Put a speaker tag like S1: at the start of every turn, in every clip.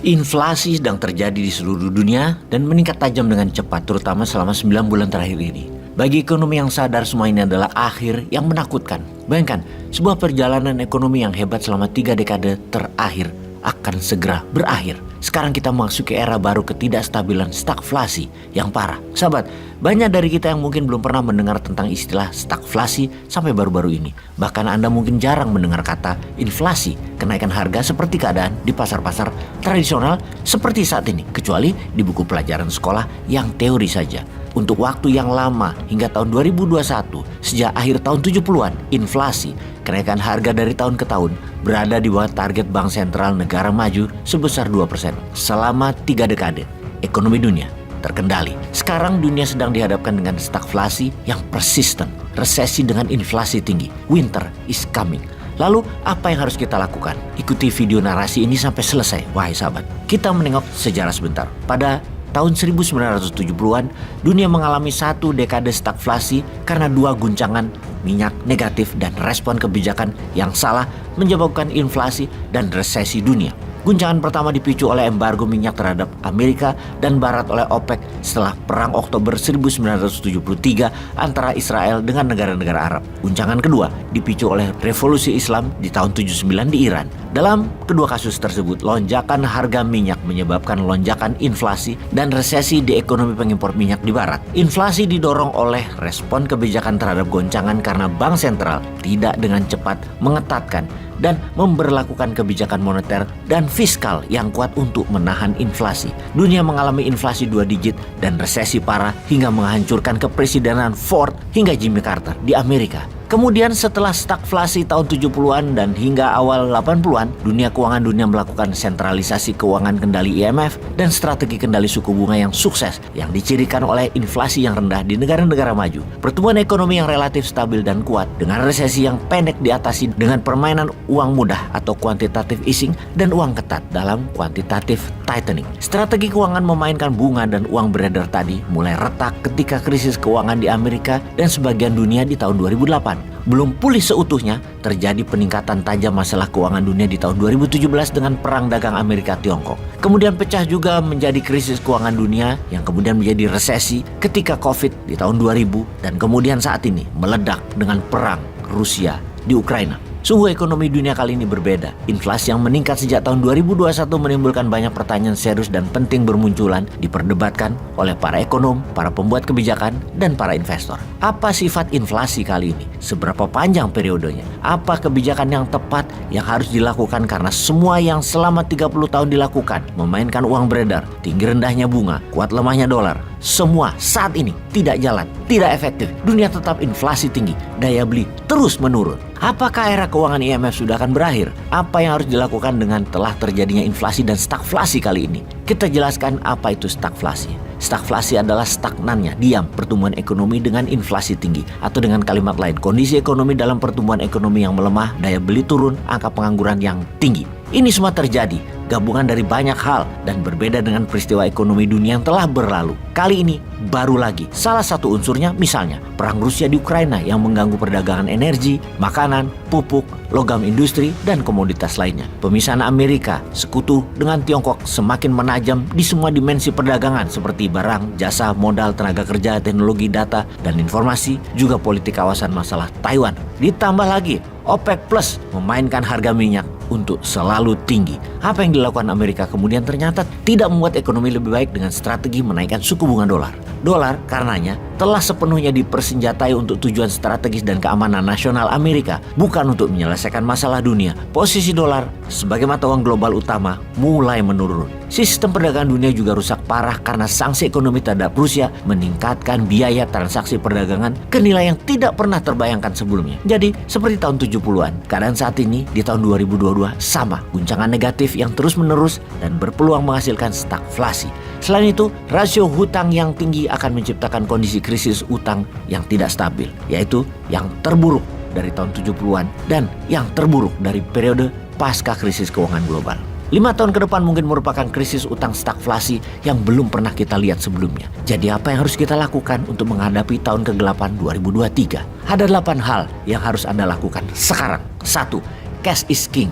S1: Inflasi sedang terjadi di seluruh dunia dan meningkat tajam dengan cepat, terutama selama 9 bulan terakhir ini. Bagi ekonomi yang sadar, semua ini adalah akhir yang menakutkan. Bayangkan, sebuah perjalanan ekonomi yang hebat selama 3 dekade terakhir akan segera berakhir. Sekarang kita memasuki era baru ketidakstabilan stagflasi yang parah. Sahabat, banyak dari kita yang mungkin belum pernah mendengar tentang istilah stagflasi sampai baru-baru ini. Bahkan Anda mungkin jarang mendengar kata inflasi, kenaikan harga seperti keadaan di pasar-pasar tradisional seperti saat ini, kecuali di buku pelajaran sekolah yang teori saja. Untuk waktu yang lama hingga tahun 2021, sejak akhir tahun 70-an, inflasi, kenaikan harga dari tahun ke tahun berada di bawah target Bank Sentral negara maju sebesar 2%. Selama 3 dekade, ekonomi dunia terkendali. Sekarang dunia sedang dihadapkan dengan stagflasi yang persisten, resesi dengan inflasi tinggi. Winter is coming. Lalu apa yang harus kita lakukan? Ikuti video narasi ini sampai selesai, wahai sahabat. Kita menengok sejarah sebentar. Pada tahun 1970-an, dunia mengalami satu dekade stagflasi karena 2 guncangan minyak negatif dan respon kebijakan yang salah menyebabkan inflasi dan resesi dunia. Guncangan pertama dipicu oleh embargo minyak terhadap Amerika dan Barat oleh OPEC setelah Perang Oktober 1973 antara Israel dengan negara-negara Arab. Guncangan kedua dipicu oleh revolusi Islam di tahun 79 di Iran. Dalam kedua kasus tersebut, lonjakan harga minyak menyebabkan lonjakan inflasi dan resesi di ekonomi pengimpor minyak di Barat. Inflasi didorong oleh respon kebijakan terhadap goncangan karena Bank Sentral tidak dengan cepat mengetatkan dan memberlakukan kebijakan moneter dan fiskal yang kuat untuk menahan inflasi. Dunia mengalami inflasi 2 digit dan resesi parah hingga menghancurkan kepresidenan Ford hingga Jimmy Carter di Amerika. Kemudian setelah stagflasi tahun 70-an dan hingga awal 80-an, dunia keuangan dunia melakukan sentralisasi keuangan kendali IMF dan strategi kendali suku bunga yang sukses yang dicirikan oleh inflasi yang rendah di negara-negara maju. Pertumbuhan ekonomi yang relatif stabil dan kuat dengan resesi yang pendek diatasi dengan permainan uang mudah atau quantitative easing dan uang ketat dalam quantitative tightening. Strategi keuangan memainkan bunga dan uang beredar tadi mulai retak ketika krisis keuangan di Amerika dan sebagian dunia di tahun 2008. Belum pulih seutuhnya, terjadi peningkatan tajam masalah keuangan dunia di tahun 2017 dengan perang dagang Amerika-Tiongkok. Kemudian pecah juga menjadi krisis keuangan dunia yang kemudian menjadi resesi ketika COVID di tahun 2000 dan kemudian saat ini meledak dengan perang Rusia di Ukraina. Sungguh ekonomi dunia kali ini berbeda. Inflasi yang meningkat sejak tahun 2021 menimbulkan banyak pertanyaan serius dan penting bermunculan diperdebatkan oleh para ekonom, para pembuat kebijakan, dan para investor. Apa sifat inflasi kali ini? Seberapa panjang periodenya? Apa kebijakan yang tepat yang harus dilakukan karena semua yang selama 30 tahun dilakukan, memainkan uang beredar, tinggi rendahnya bunga, kuat lemahnya dolar, semua saat ini tidak jalan, tidak efektif. Dunia tetap inflasi tinggi, daya beli terus menurun. Apakah era keuangan IMF sudah akan berakhir? Apa yang harus dilakukan dengan telah terjadinya inflasi dan stagflasi kali ini? Kita jelaskan apa itu stagflasi. Stagflasi adalah stagnannya, diam pertumbuhan ekonomi dengan inflasi tinggi. Atau dengan kalimat lain, kondisi ekonomi dalam pertumbuhan ekonomi yang melemah, daya beli turun, angka pengangguran yang tinggi. Ini semua terjadi gabungan dari banyak hal dan berbeda dengan peristiwa ekonomi dunia yang telah berlalu. Kali ini baru lagi. Salah satu unsurnya misalnya perang Rusia di Ukraina yang mengganggu perdagangan energi, makanan, pupuk, logam industri, dan komoditas lainnya. Pemisahan Amerika sekutu dengan Tiongkok semakin menajam di semua dimensi perdagangan seperti barang, jasa, modal, tenaga kerja, teknologi, data, dan informasi, juga politik kawasan masalah Taiwan. Ditambah lagi OPEC Plus memainkan harga minyak untuk selalu tinggi. Apa yang dilakukan Amerika kemudian ternyata tidak membuat ekonomi lebih baik dengan strategi menaikkan suku bunga dolar. Dolar karenanya telah sepenuhnya dipersenjatai untuk tujuan strategis dan keamanan nasional Amerika, bukan untuk menyelesaikan masalah dunia. Posisi dolar sebagai mata uang global utama mulai menurun. Sistem perdagangan dunia juga rusak parah karena sanksi ekonomi terhadap Rusia meningkatkan biaya transaksi perdagangan ke nilai yang tidak pernah terbayangkan sebelumnya. Jadi seperti tahun 70-an, keadaan saat ini di tahun 2022 sama, guncangan negatif yang terus-menerus dan berpeluang menghasilkan stagflasi. Selain itu, rasio hutang yang tinggi akan menciptakan kondisi krisis utang yang tidak stabil, yaitu yang terburuk dari tahun 70-an dan yang terburuk dari periode pasca krisis keuangan global. 5 tahun ke depan mungkin merupakan krisis utang stagflasi yang belum pernah kita lihat sebelumnya. Jadi apa yang harus kita lakukan untuk menghadapi tahun kegelapan 2023? Ada 8 hal yang harus Anda lakukan sekarang. 1. Cash is king.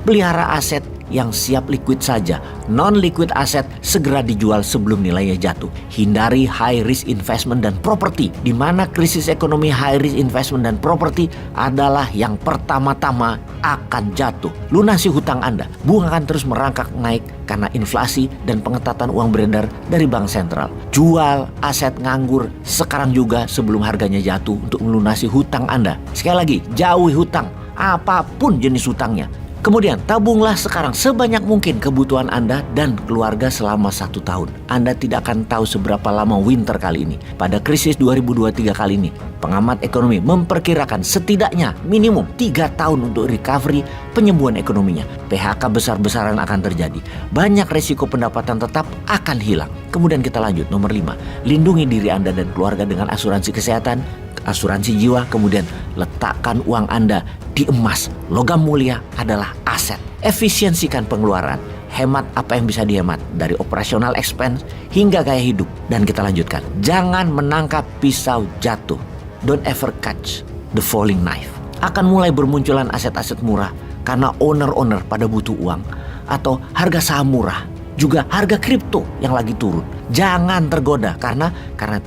S1: Pelihara aset yang siap liquid saja. Non-liquid aset segera dijual sebelum nilainya jatuh. Hindari high risk investment dan properti, di mana krisis ekonomi high risk investment dan properti adalah yang pertama-tama akan jatuh. Lunasi hutang Anda. Bunga akan terus merangkak naik karena inflasi dan pengetatan uang beredar dari bank sentral. Jual aset nganggur sekarang juga sebelum harganya jatuh untuk melunasi hutang Anda. Sekali lagi, jauhi hutang, apapun jenis hutangnya. Kemudian tabunglah sekarang sebanyak mungkin kebutuhan Anda dan keluarga selama 1 tahun. Anda tidak akan tahu seberapa lama winter kali ini. Pada krisis 2023 kali ini, pengamat ekonomi memperkirakan setidaknya minimum 3 tahun untuk recovery penyembuhan ekonominya. PHK besar-besaran akan terjadi. Banyak resiko pendapatan tetap akan hilang. Kemudian kita lanjut, nomor 5. Lindungi diri Anda dan keluarga dengan asuransi kesehatan, asuransi jiwa, kemudian letakkan uang Anda di emas. Logam mulia adalah aset. Efisiensikan pengeluaran. Hemat apa yang bisa dihemat, dari operational expense hingga gaya hidup. Dan kita lanjutkan. Jangan menangkap pisau jatuh. Don't ever catch the falling knife. Akan mulai bermunculan aset-aset murah karena owner-owner pada butuh uang. Atau harga saham murah. Juga harga kripto yang lagi turun. Jangan tergoda karena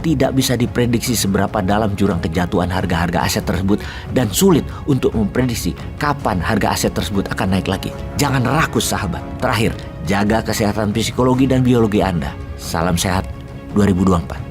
S1: tidak bisa diprediksi seberapa dalam jurang kejatuhan harga-harga aset tersebut dan sulit untuk memprediksi kapan harga aset tersebut akan naik lagi. Jangan rakus sahabat. Terakhir, jaga kesehatan psikologi dan biologi Anda. Salam sehat 2024.